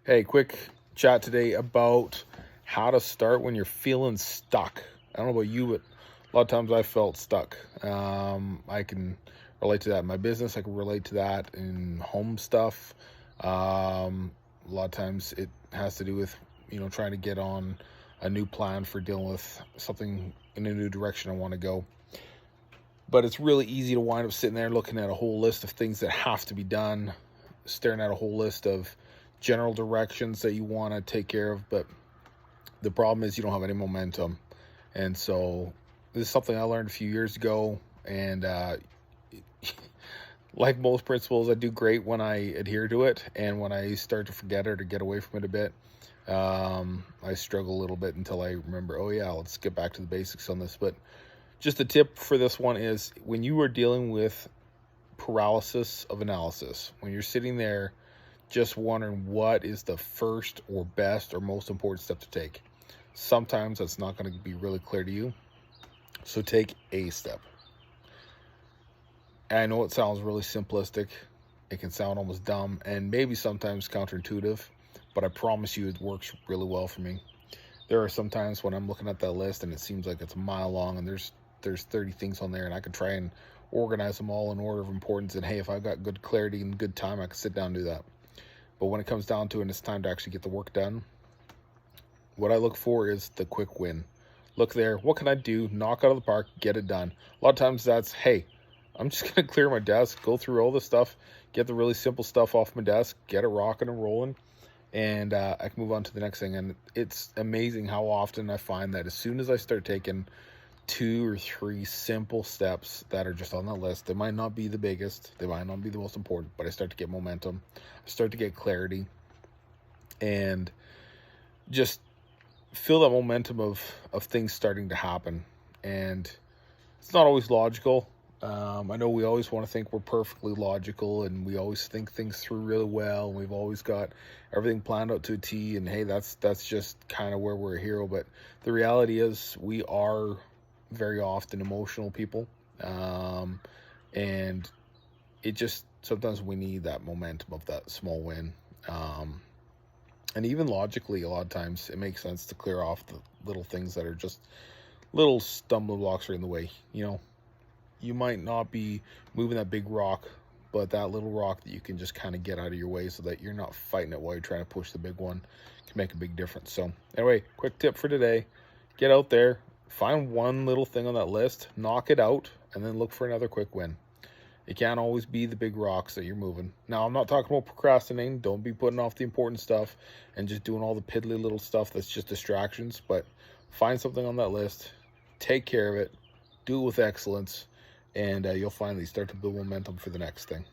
Hey, quick chat today about how to start when you're feeling stuck. I don't know about you, but a lot of times I felt stuck. I can relate to that in my business. I can relate to that in home stuff. A lot of times it has to do with, trying to get on a new plan for dealing with something in a new direction I want to go. But it's really easy to wind up sitting there looking at a whole list of things that have to be done, staring at a whole list of general directions that you want to take care of. But the problem is you don't have any momentum. And so this is something I learned a few years ago. And like most principles, I do great when I adhere to it. And when I start to forget it or get away from it a bit, I struggle a little bit until I remember, oh yeah, let's get back to the basics on this. But just a tip for this one is when you are dealing with paralysis of analysis, when you're sitting there just wondering what is the first or best or most important step to take, sometimes that's not going to be really clear to you. So take a step. And I know it sounds really simplistic. It can sound almost dumb and maybe sometimes counterintuitive, but I promise you it works really well for me. There are some times when I'm looking at that list and it seems like it's a mile long and there's 30 things on there, and I can try and organize them all in order of importance. And hey, if I've got good clarity and good time, I can sit down and do that. But when it comes down to it and it's time to actually get the work done, what I look for is the quick win. Look there, what can I do? Knock out of the park, get it done. A lot of times that's, hey, I'm just going to clear my desk, go through all this stuff, get the really simple stuff off my desk, get it rocking and rolling, and I can move on to the next thing. And it's amazing how often I find that as soon as I start taking 2 or 3 simple steps that are just on that list, they might not be the biggest, they might not be the most important, but I start to get momentum, I start to get clarity, and just feel that momentum of things starting to happen. And it's not always logical. I know we always want to think we're perfectly logical and we always think things through really well, and we've always got everything planned out to a T, and hey, that's just kind of where we're a hero. But the reality is we are very often emotional people, and it just sometimes we need that momentum of that small win. And even logically, a lot of times it makes sense to clear off the little things that are just little stumbling blocks right in the way. You might not be moving that big rock, but that little rock that you can just kind of get out of your way so that you're not fighting it while you're trying to push the big one can make a big difference. So anyway, quick tip for today: get out there, find one little thing on that list, knock it out, and then look for another quick win. It can't always be the big rocks that you're moving. Now, I'm not talking about procrastinating. Don't be putting off the important stuff and just doing all the piddly little stuff that's just distractions. But find something on that list, take care of it, do it with excellence, and you'll finally start to build momentum for the next thing.